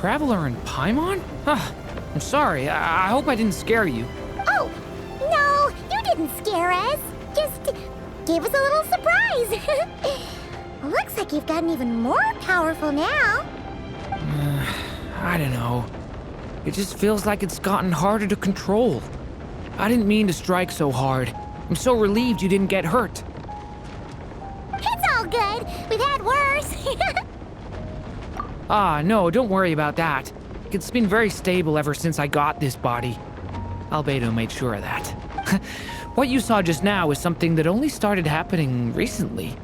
Traveler in Paimon? I'm sorry. I hope I didn't scare you. Oh, no, you didn't scare us. Just gave us a little surprise. Looks like you've gotten even more powerful now. I don't know. It just feels like it's gotten harder to control. I didn't mean to strike so hard. I'm so relieved you didn't get hurt. It's all good. We've had worse. No, don't worry about that. It's been very stable ever since I got this body. Albedo made sure of that. What you saw just now is something that only started happening recently.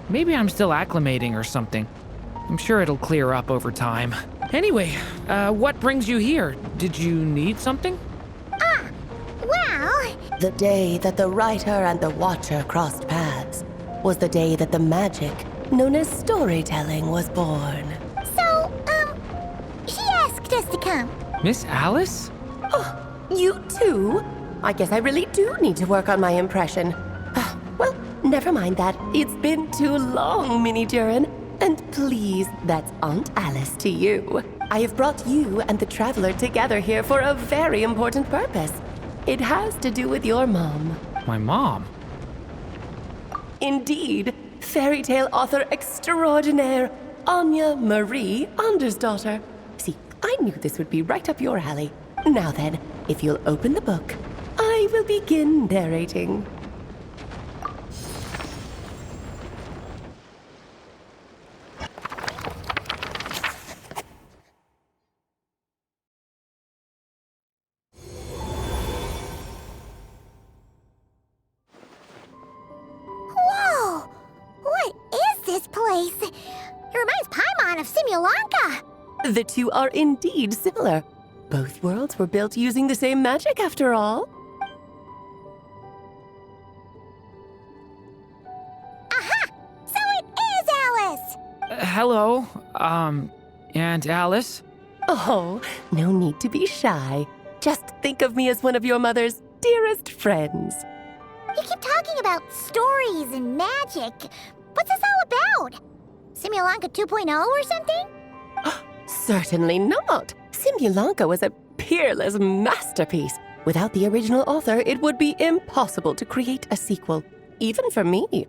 Maybe I'm still acclimating or something. I'm sure it'll clear up over time. Anyway, what brings you here? Did you need something? Well... The day that the writer and the watcher crossed paths was the day that the magic known as storytelling was born. So, she asked us to come. Miss Alice? Oh, you too? I guess I really do need to work on my impression. Well, never mind that. It's been too long, Mini Durin. And please, that's Aunt Alice to you. I have brought you and the Traveler together here for a very important purpose. It has to do with your mom. My mom? Indeed, fairy tale author extraordinaire, Anya Marie Andersdottir. See, I knew this would be right up your alley. Now then, if you'll open the book, I will begin narrating. Whoa! What is this place? It reminds Paimon of Simulanka. The two are indeed similar. Both worlds were built using the same magic, after all. Aha! So it is Alice! Hello, Aunt Alice? Oh, no need to be shy. Just think of me as one of your mother's dearest friends. You keep talking about stories and magic. What's this all about? Simulanka 2.0 or something? Certainly not. Simulanka was a peerless masterpiece. Without the original author, it would be impossible to create a sequel, even for me.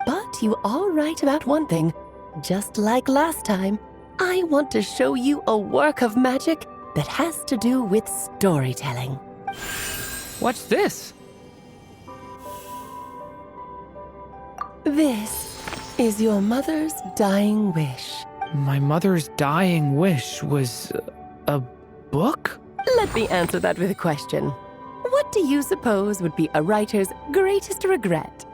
But you are right about one thing. Just like last time, I want to show you a work of magic that has to do with storytelling. What's this? This is your mother's dying wish. My mother's dying wish was a book? Let me answer that with a question. What do you suppose would be a writer's greatest regret?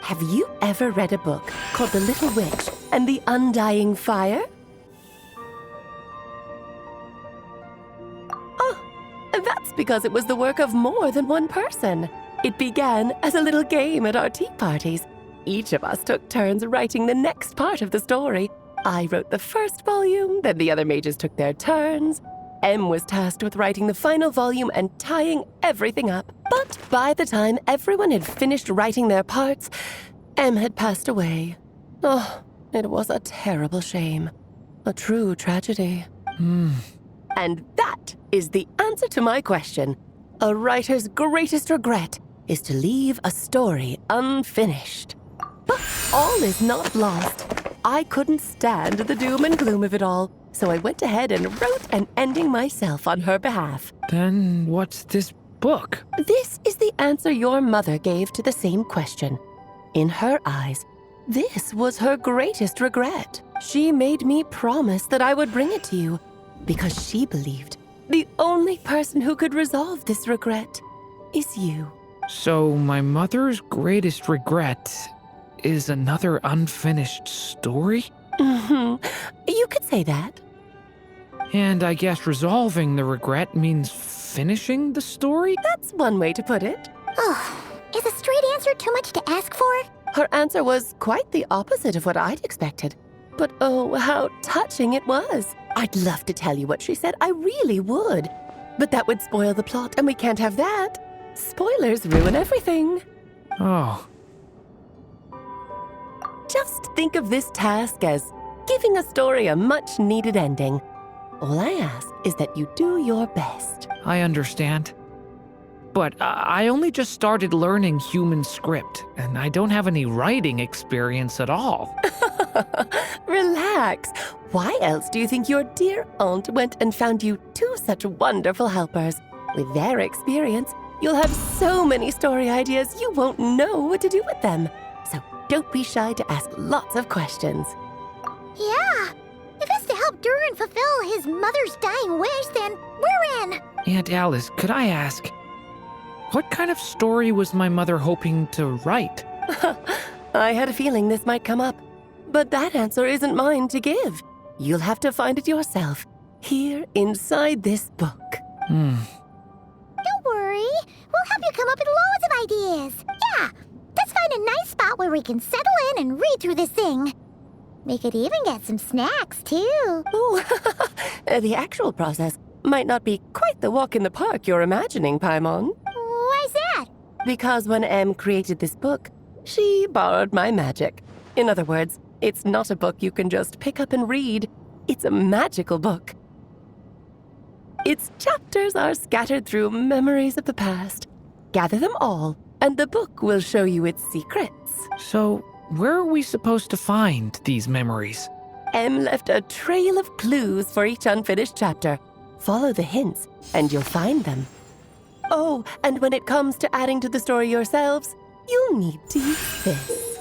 Have you ever read a book called The Little Witch and the Undying Fire? Oh, that's because it was the work of more than one person. It began as a little game at our tea parties. Each of us took turns writing the next part of the story. I wrote the first volume, then the other mages took their turns. Em was tasked with writing the final volume and tying everything up. But by the time everyone had finished writing their parts, Em had passed away. Oh, it was a terrible shame. A true tragedy. And that is the answer to my question. A writer's greatest regret is to leave a story unfinished. But all is not lost. I couldn't stand the doom and gloom of it all, so I went ahead and wrote an ending myself on her behalf. Then what's this book? This is the answer your mother gave to the same question. In her eyes, this was her greatest regret. She made me promise that I would bring it to you because she believed the only person who could resolve this regret is you. So my mother's greatest regret is another unfinished story? You could say that. And I guess resolving the regret means finishing the story? That's one way to put it. Oh, is a straight answer too much to ask for? Her answer was quite the opposite of what I'd expected. But oh, how touching it was. I'd love to tell you what she said, I really would. But that would spoil the plot, and we can't have that. Spoilers ruin everything. Oh. Just think of this task as giving a story a much-needed ending. All I ask is that you do your best. I understand. But I only just started learning human script, and I don't have any writing experience at all. Relax. Why else do you think your dear aunt went and found you two such wonderful helpers? With their experience, you'll have so many story ideas you won't know what to do with them. So don't be shy to ask lots of questions. Yeah. If it's to help Durin fulfill his mother's dying wish, then we're in. Aunt Alice, could I ask, what kind of story was my mother hoping to write? I had a feeling this might come up, but that answer isn't mine to give. You'll have to find it yourself, here inside this book. Don't worry. We'll help you come up with loads of ideas. Yeah. Let's find a nice spot where we can settle in and read through this thing. We could even get some snacks, too. Oh, the actual process might not be quite the walk in the park you're imagining, Paimon. Why's that? Because when Em created this book, she borrowed my magic. In other words, it's not a book you can just pick up and read. It's a magical book. Its chapters are scattered through memories of the past. Gather them all, and the book will show you its secrets. So, where are we supposed to find these memories? Em left a trail of clues for each unfinished chapter. Follow the hints, and you'll find them. Oh, and when it comes to adding to the story yourselves, you'll need to use this.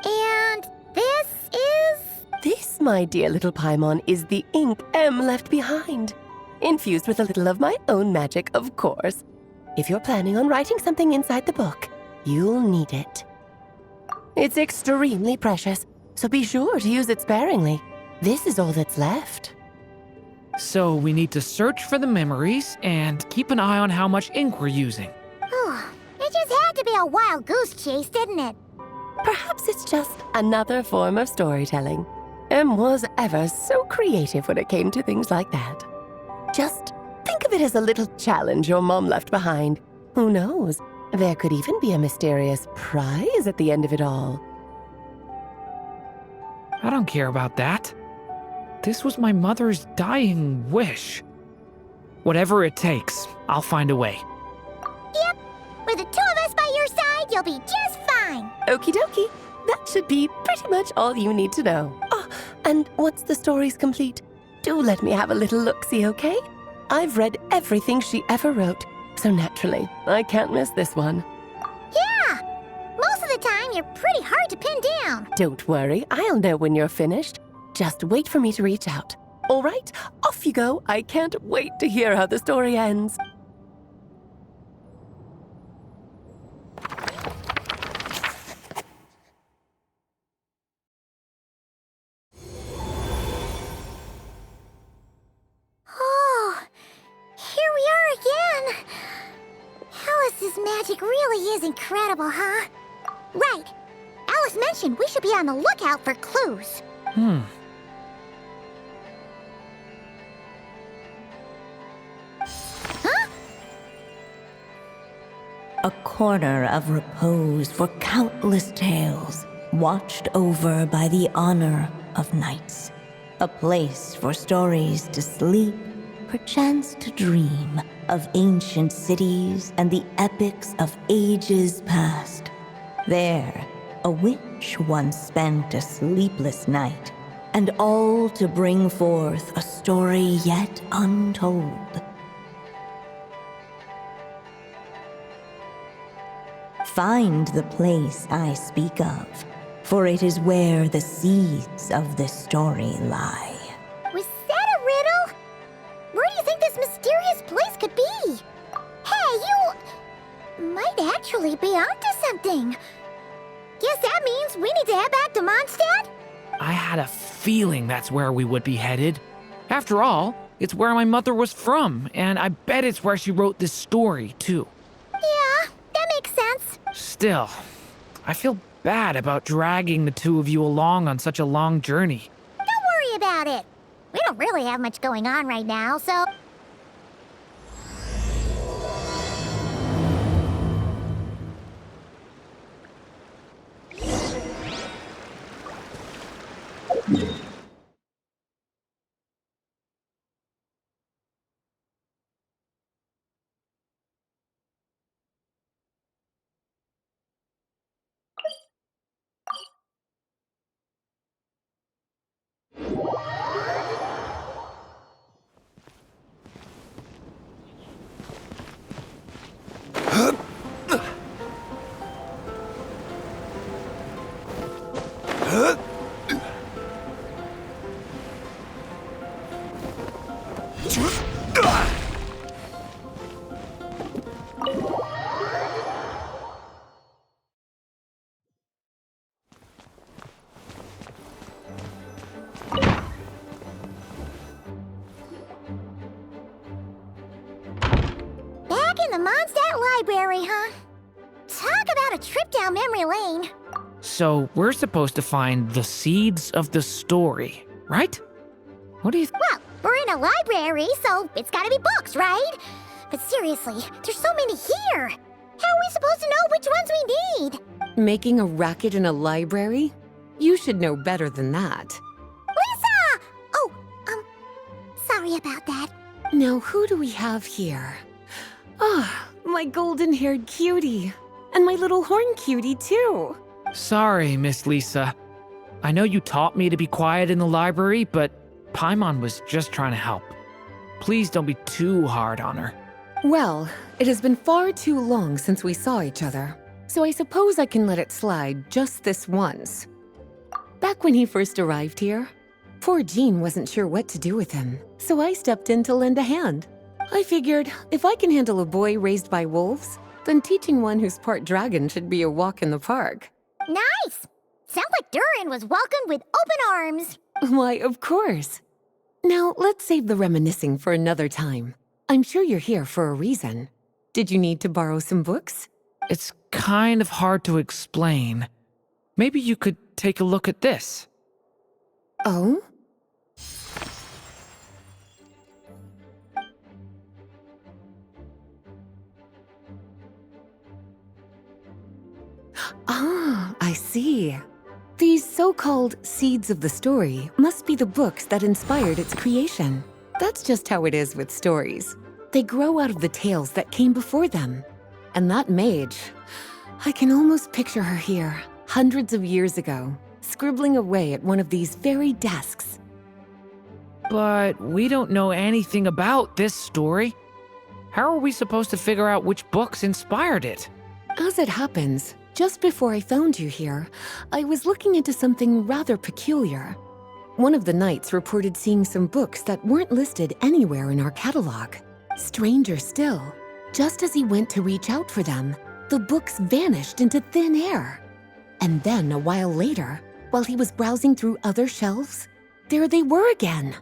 And this is... This, my dear little Paimon, is the ink Em left behind. Infused with a little of my own magic, of course. If you're planning on writing something inside the book, you'll need it. It's extremely precious, so be sure to use it sparingly. This is all that's left. So we need to search for the memories and keep an eye on how much ink we're using. Oh, it just had to be a wild goose chase, didn't it? Perhaps it's just another form of storytelling. Em was ever so creative when it came to things like that. Just think of it as a little challenge your mom left behind. Who knows? There could even be a mysterious prize at the end of it all. I don't care about that. This was my mother's dying wish. Whatever it takes, I'll find a way. Yep. With the two of us by your side, you'll be just fine. Okie dokie. That should be pretty much all you need to know. Oh, and once the story's complete, do let me have a little look-see, okay? I've read everything she ever wrote, so naturally, I can't miss this one. Yeah. Most of the time, you're pretty hard to pin down. Don't worry, I'll know when you're finished. Just wait for me to reach out. All right, off you go. I can't wait to hear how the story ends. Oh, here we are again. Alice's magic really is incredible, huh? Right. Alice mentioned we should be on the lookout for clues. A corner of repose for countless tales, watched over by the honor of knights. A place for stories to sleep, perchance to dream of ancient cities and the epics of ages past. There, a witch once spent a sleepless night, and all to bring forth a story yet untold. Find the place I speak of, for it is where the seeds of this story lie. Was that a riddle? Where do you think this mysterious place could be? Hey, you might actually be onto something. Guess that means we need to head back to Mondstadt? I had a feeling that's where we would be headed. After all, it's where my mother was from, and I bet it's where she wrote this story, too. Yeah, that makes sense. Still, I feel bad about dragging the two of you along on such a long journey. Don't worry about it. We don't really have much going on right now, so... Back in the Mondstadt Library, huh? Talk about a trip down memory lane. So we're supposed to find the seeds of the story, right? What do you Well, we're in a library, so it's gotta be books, right? But seriously, there's so many here. How are we supposed to know which ones we need? Making a racket in a library? You should know better than that. Lisa! Oh, sorry about that. Now, who do we have here? Ah, my golden-haired cutie. And my little horn cutie, too. Sorry, Miss Lisa. I know you taught me to be quiet in the library, but Paimon was just trying to help. Please don't be too hard on her. Well, it has been far too long since we saw each other, so I suppose I can let it slide just this once. Back when he first arrived here, poor Jean wasn't sure what to do with him, so I stepped in to lend a hand. I figured if I can handle a boy raised by wolves, then teaching one who's part dragon should be a walk in the park. Nice! Sounds like Durin was welcomed with open arms. Why, of course. Now, let's save the reminiscing for another time. I'm sure you're here for a reason. Did you need to borrow some books? It's kind of hard to explain. Maybe you could take a look at this. Oh? Ah, I see. These so-called seeds of the story must be the books that inspired its creation. That's just how it is with stories. They grow out of the tales that came before them. And that mage, I can almost picture her here, hundreds of years ago, scribbling away at one of these very desks. But we don't know anything about this story. How are we supposed to figure out which books inspired it? As it happens, just before I found you here, I was looking into something rather peculiar. One of the knights reported seeing some books that weren't listed anywhere in our catalog. Stranger still, just as he went to reach out for them, the books vanished into thin air. And then, a while later, while he was browsing through other shelves, there they were again.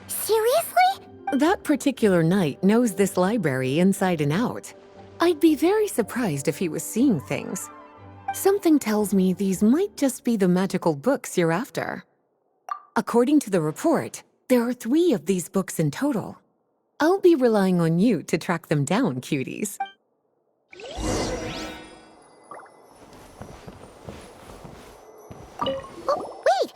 Seriously? That particular knight knows this library inside and out. I'd be very surprised if he was seeing things. Something tells me these might just be the magical books you're after. According to the report, there are 3 of these books in total. I'll be relying on you to track them down, cuties. Oh, wait!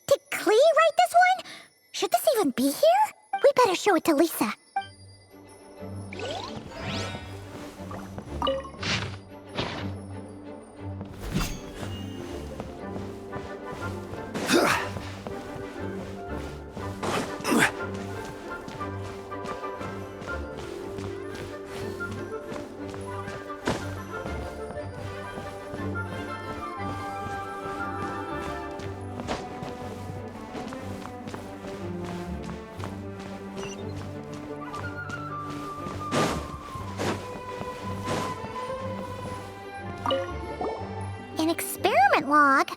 Did Klee write this one? Should this even be here? We better show it to Lisa. An experiment log?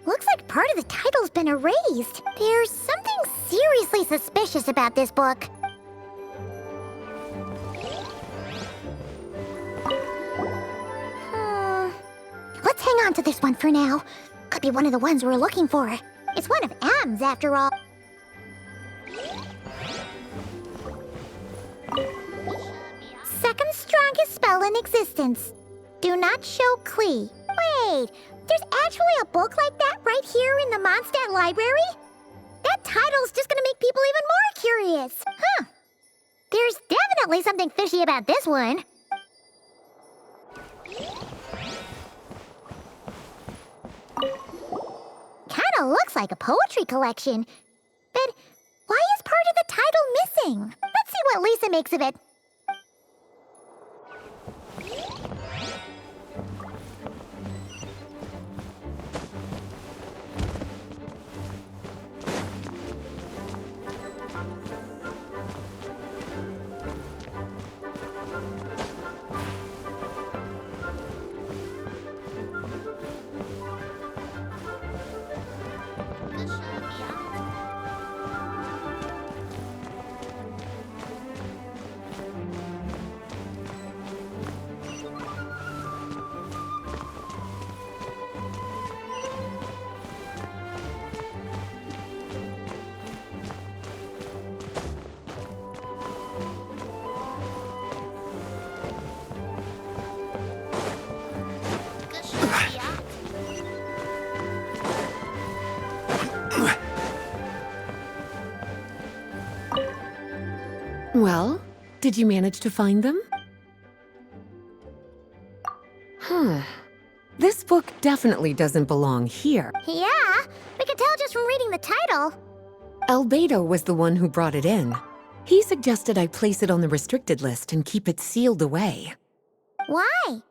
Looks like part of the title's been erased. There's something seriously suspicious about this book. Let's hang on to this one for now. Could be one of the ones we're looking for. It's one of M's, after all. Second strongest spell in existence. Do not show Klee. Wait, there's actually a book like that right here in the Mondstadt Library? That title's just gonna make people even more curious. Huh. There's definitely something fishy about this one. Kinda looks like a poetry collection. But why is part of the title missing? Let's see what Lisa makes of it. Well, did you manage to find them? This book definitely doesn't belong here. Yeah, we could tell just from reading the title. Albedo was the one who brought it in. He suggested I place it on the restricted list and keep it sealed away. Why?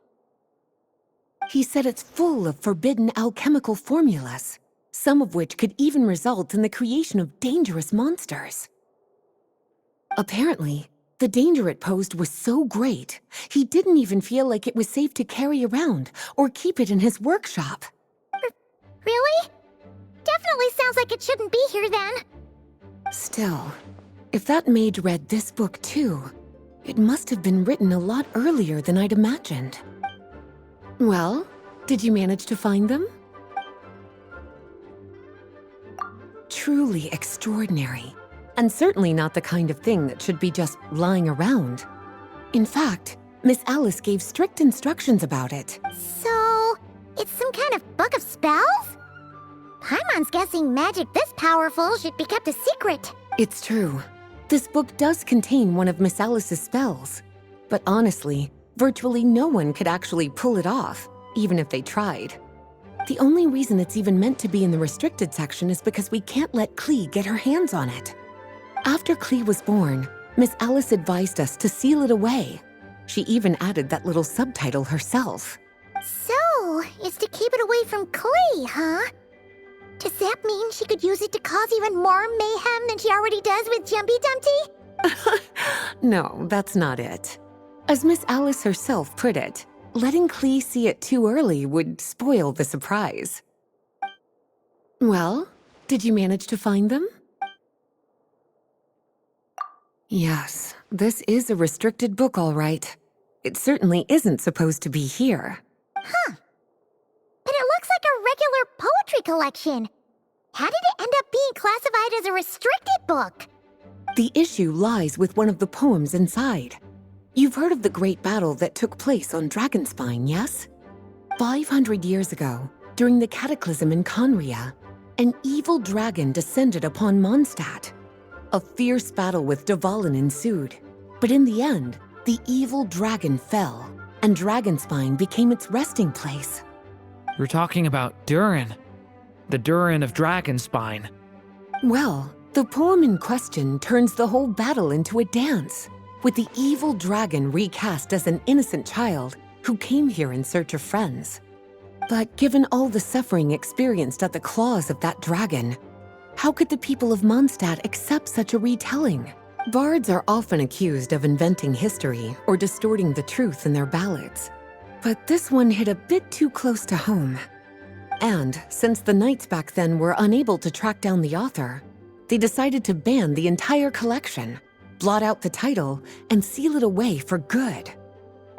He said it's full of forbidden alchemical formulas, some of which could even result in the creation of dangerous monsters. Apparently, the danger it posed was so great, he didn't even feel like it was safe to carry around or keep it in his workshop. Really? Definitely sounds like it shouldn't be here then. Still, if that maid read this book too, it must have been written a lot earlier than I'd imagined. Well, did you manage to find them? Truly extraordinary, and certainly not the kind of thing that should be just lying around. In fact, Miss Alice gave strict instructions about it. So, it's some kind of book of spells? Paimon's guessing magic this powerful should be kept a secret. It's true. This book does contain one of Miss Alice's spells. But honestly, virtually no one could actually pull it off, even if they tried. The only reason it's even meant to be in the restricted section is because we can't let Klee get her hands on it. After Klee was born, Miss Alice advised us to seal it away. She even added that little subtitle herself. So, it's to keep it away from Klee, huh? Does that mean she could use it to cause even more mayhem than she already does with Jumpy Dumpty? No, that's not it. As Miss Alice herself put it, letting Klee see it too early would spoil the surprise. Well, did you manage to find them? Yes, this is a restricted book, all right. It certainly isn't supposed to be here. Huh. But it looks like a regular poetry collection. How did it end up being classified as a restricted book? The issue lies with one of the poems inside. You've heard of the great battle that took place on Dragonspine, yes? 500 years ago, during the cataclysm in Conria, an evil dragon descended upon Mondstadt. A fierce battle with Dvalin ensued, but in the end, the evil dragon fell, and Dragonspine became its resting place. We're talking about Durin. The Durin of Dragonspine. Well, the poem in question turns the whole battle into a dance, with the evil dragon recast as an innocent child who came here in search of friends. But given all the suffering experienced at the claws of that dragon, how could the people of Mondstadt accept such a retelling? Bards are often accused of inventing history or distorting the truth in their ballads. But this one hit a bit too close to home. And since the knights back then were unable to track down the author, they decided to ban the entire collection, blot out the title, and seal it away for good.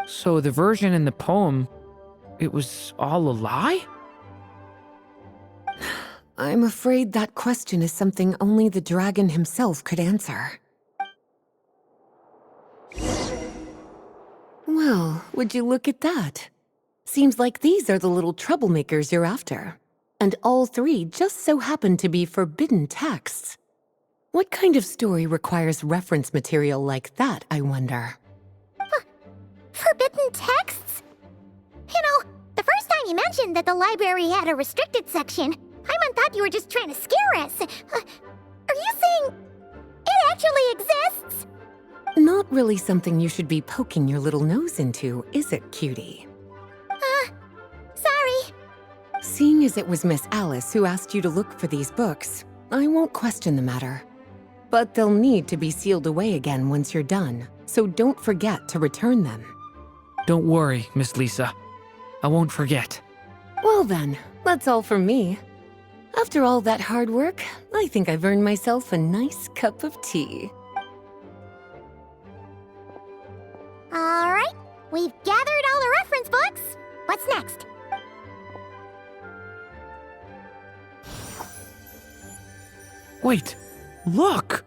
So the version in the poem, it was all a lie? I'm afraid that question is something only the dragon himself could answer. Well, would you look at that? Seems like these are the little troublemakers you're after. And all three just so happen to be forbidden texts. What kind of story requires reference material like that, I wonder? Forbidden texts? You know, the first time you mentioned that the library had a restricted section, Paimon thought you were just trying to scare us. Are you saying it actually exists? Not really something you should be poking your little nose into, is it, cutie? Sorry. Seeing as it was Miss Alice who asked you to look for these books, I won't question the matter. But they'll need to be sealed away again once you're done, so don't forget to return them. Don't worry, Miss Lisa. I won't forget. Well then, that's all from me. After all that hard work, I think I've earned myself a nice cup of tea. All right, we've gathered all the reference books. What's next? Wait, look!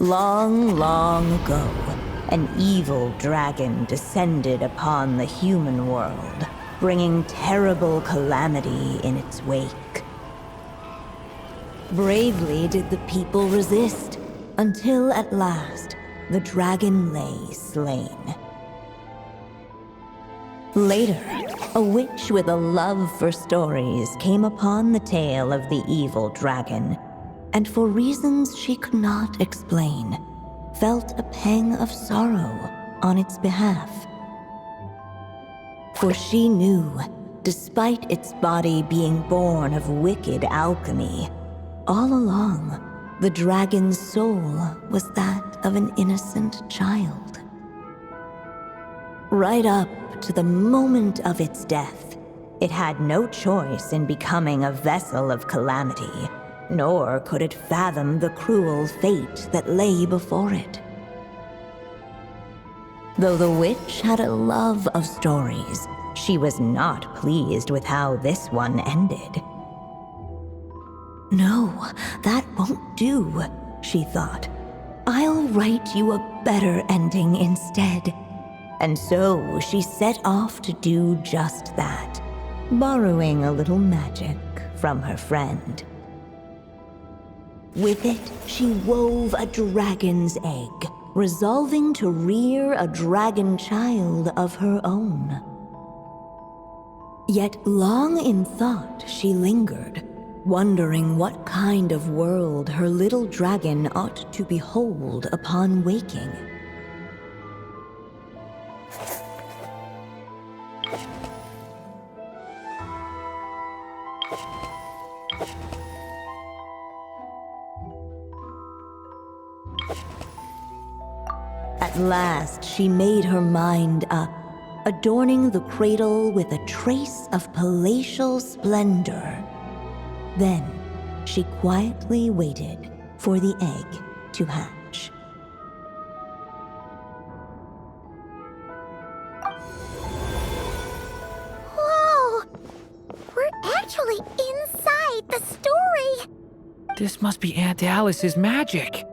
Long, long ago, an evil dragon descended upon the human world, bringing terrible calamity in its wake. Bravely did the people resist, until at last, the dragon lay slain. Later, a witch with a love for stories came upon the tale of the evil dragon, and for reasons she could not explain, felt a pang of sorrow on its behalf. For she knew, despite its body being born of wicked alchemy, all along, the dragon's soul was that of an innocent child. Right up to the moment of its death, it had no choice in becoming a vessel of calamity, nor could it fathom the cruel fate that lay before it. Though the witch had a love of stories, she was not pleased with how this one ended. No, that won't do, she thought. I'll write you a better ending instead. And so she set off to do just that, borrowing a little magic from her friend. With it, she wove a dragon's egg, resolving to rear a dragon child of her own. Yet long in thought she lingered, wondering what kind of world her little dragon ought to behold upon waking. At last, she made her mind up, adorning the cradle with a trace of palatial splendor. Then, she quietly waited for the egg to hatch. Whoa! We're actually inside the story! This must be Aunt Alice's magic.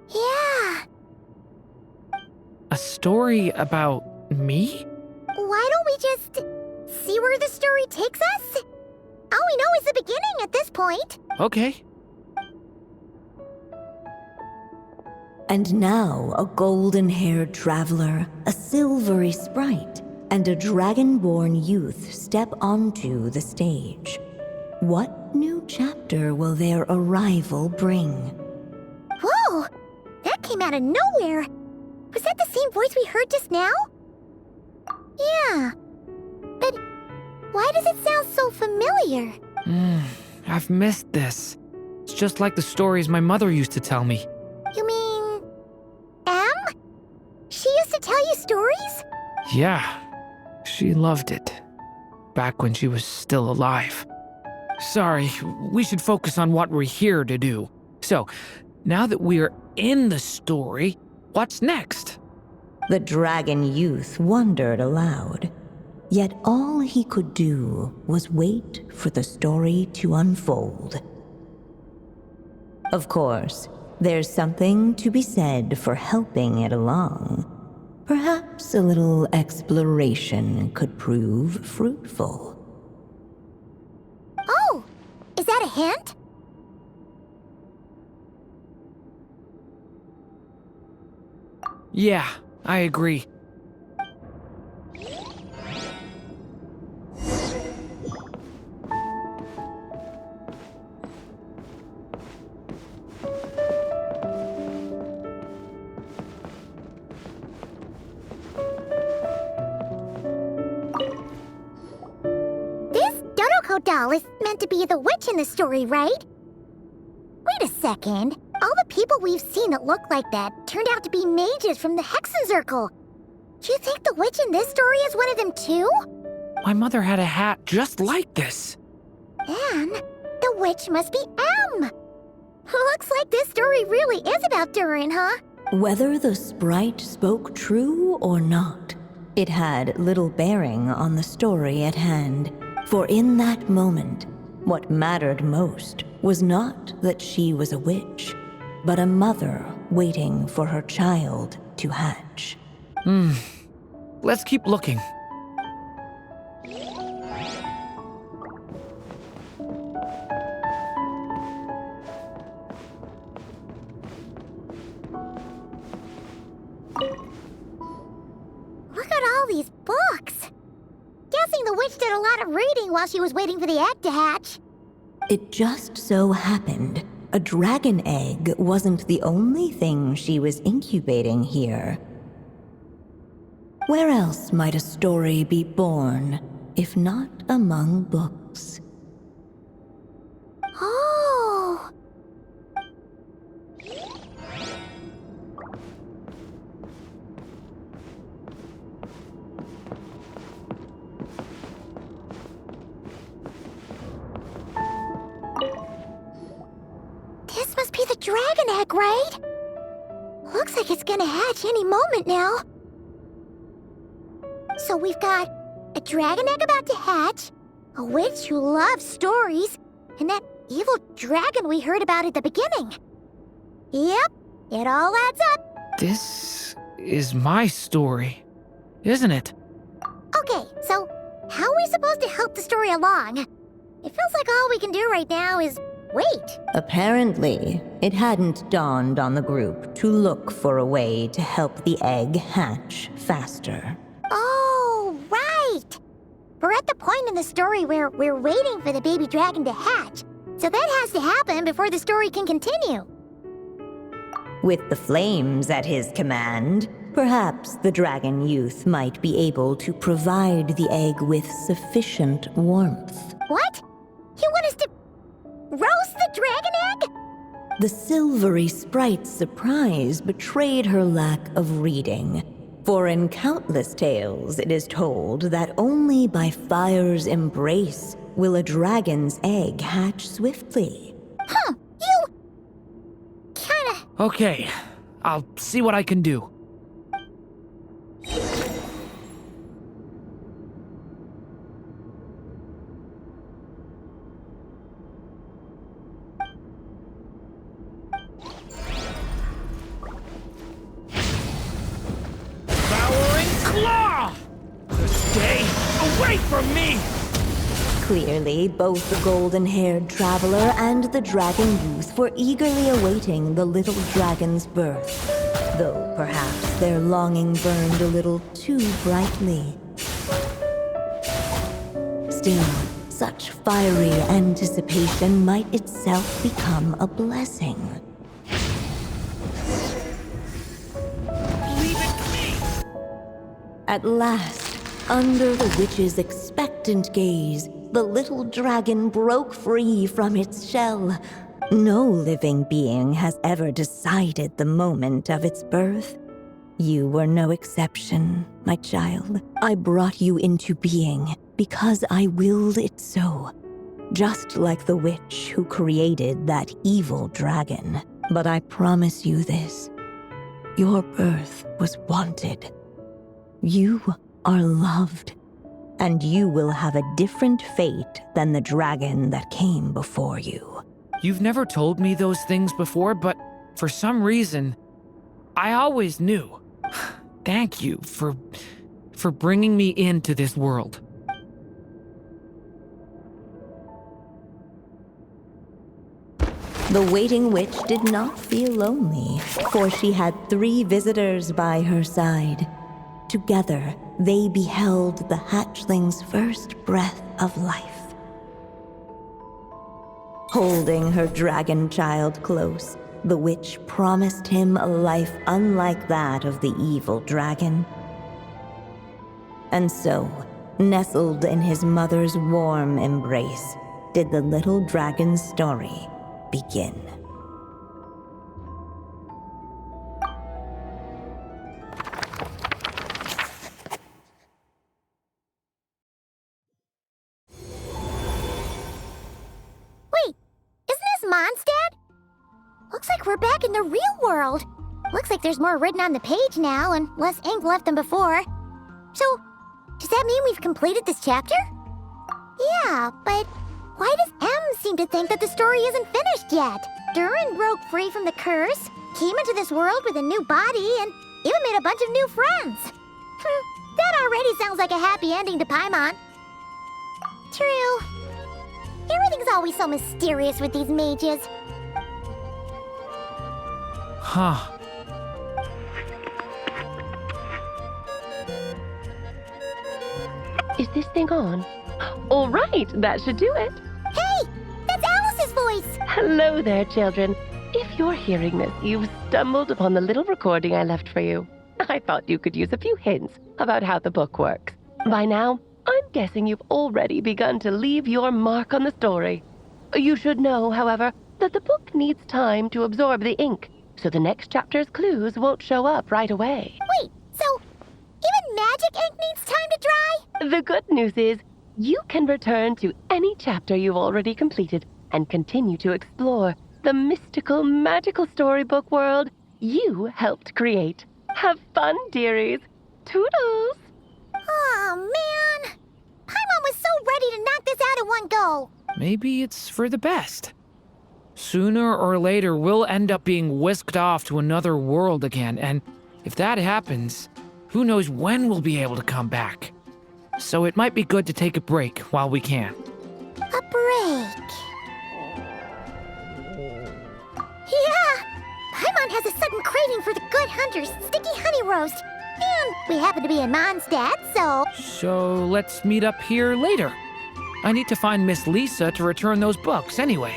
Yeah. A story about me? Why don't we just see where the story takes us? All we know is the beginning at this point. Okay. And now a golden-haired traveler, a silvery sprite, and a dragon-born youth step onto the stage. What new chapter will their arrival bring? Whoa! That came out of nowhere! Was that the same voice we heard just now? Yeah. But why does it sound so familiar? I've missed this. It's just like the stories my mother used to tell me. You mean... Em? She used to tell you stories? Yeah, she loved it. Back when she was still alive. Sorry, we should focus on what we're here to do. So, now that we're in the story, what's next? The dragon youth wondered aloud. Yet all he could do was wait for the story to unfold. Of course, there's something to be said for helping it along. Perhaps a little exploration could prove fruitful. Oh! Is that a hint? Yeah, I agree. Doll is meant to be the witch in the story, right? Wait a second. All the people we've seen that look like that turned out to be mages from the Hexen Circle. Do you think the witch in this story is one of them too? My mother had a hat just like this. Then, the witch must be Em. Looks like this story really is about Durin, huh? Whether the sprite spoke true or not, it had little bearing on the story at hand. For in that moment, what mattered most was not that she was a witch, but a mother waiting for her child to hatch. Let's keep looking. Look at all these books. Guessing the witch did a lot of reading while she was waiting for the egg to hatch. It just so happened a dragon egg wasn't the only thing she was incubating here. Where else might a story be born, if not among books? Oh! This must be the dragon egg, right? Looks like it's gonna hatch any moment now. So we've got a dragon egg about to hatch, a witch who loves stories, and that evil dragon we heard about at the beginning. Yep, it all adds up. This is my story, isn't it? Okay, so how are we supposed to help the story along? It feels like all we can do right now is wait. Apparently, it hadn't dawned on the group to look for a way to help the egg hatch faster. Oh, right! We're at the point in the story where we're waiting for the baby dragon to hatch, so that has to happen before the story can continue. With the flames at his command, perhaps the dragon youth might be able to provide the egg with sufficient warmth. What? You want us to roast the dragon egg? The silvery sprite's surprise betrayed her lack of reading. For in countless tales, it is told that only by fire's embrace will a dragon's egg hatch swiftly. Huh, you... kinda... Okay, I'll see what I can do. Claw! Stay away from me! Clearly, both the golden-haired traveler and the dragon youth were eagerly awaiting the little dragon's birth, though perhaps their longing burned a little too brightly. Still, such fiery anticipation might itself become a blessing. At last, under the witch's expectant gaze, the little dragon broke free from its shell. No living being has ever decided the moment of its birth. You were no exception, my child. I brought you into being because I willed it so. Just like the witch who created that evil dragon. But I promise you this. Your birth was wanted. You are loved, and you will have a different fate than the dragon that came before you. You've never told me those things before, but for some reason, I always knew. Thank you for bringing me into this world. The waiting witch did not feel lonely, for she had 3 visitors by her side. Together, they beheld the hatchling's first breath of life. Holding her dragon child close, the witch promised him a life unlike that of the evil dragon. And so, nestled in his mother's warm embrace, did the little dragon's story begin. Mondstadt? Looks like we're back in the real world. Looks like there's more written on the page now and less ink left than before. So, does that mean we've completed this chapter? Yeah, but Why does M seem to think that the story isn't finished yet? Durin broke free from the curse, came into this world with a new body, and even made a bunch of new friends. That already sounds like a happy ending to Paimon. True. Everything's always so mysterious with these mages. Huh. Is this thing on? All right, that should do it. Hey! That's Alice's voice! Hello there, children. If you're hearing this, you've stumbled upon the little recording I left for you. I thought you could use a few hints about how the book works. By now, I'm guessing you've already begun to leave your mark on the story. You should know, however, that the book needs time to absorb the ink, so the next chapter's clues won't show up right away. Wait, so even magic ink needs time to dry? The good news is, you can return to any chapter you've already completed and continue to explore the mystical, magical storybook world you helped create. Have fun, dearies. Toodles! Oh, man! Paimon was so ready to knock this out in one go! Maybe it's for the best. Sooner or later, we'll end up being whisked off to another world again, and if that happens, who knows when we'll be able to come back. So it might be good to take a break while we can. A break. Yeah! Paimon has a sudden craving for the Good Hunter's sticky honey roast. And we happen to be in Mondstadt, so... So let's meet up here later. I need to find Miss Lisa to return those books anyway.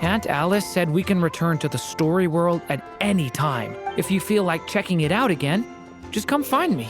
Aunt Alice said we can return to the story world at any time. If you feel like checking it out again, just come find me.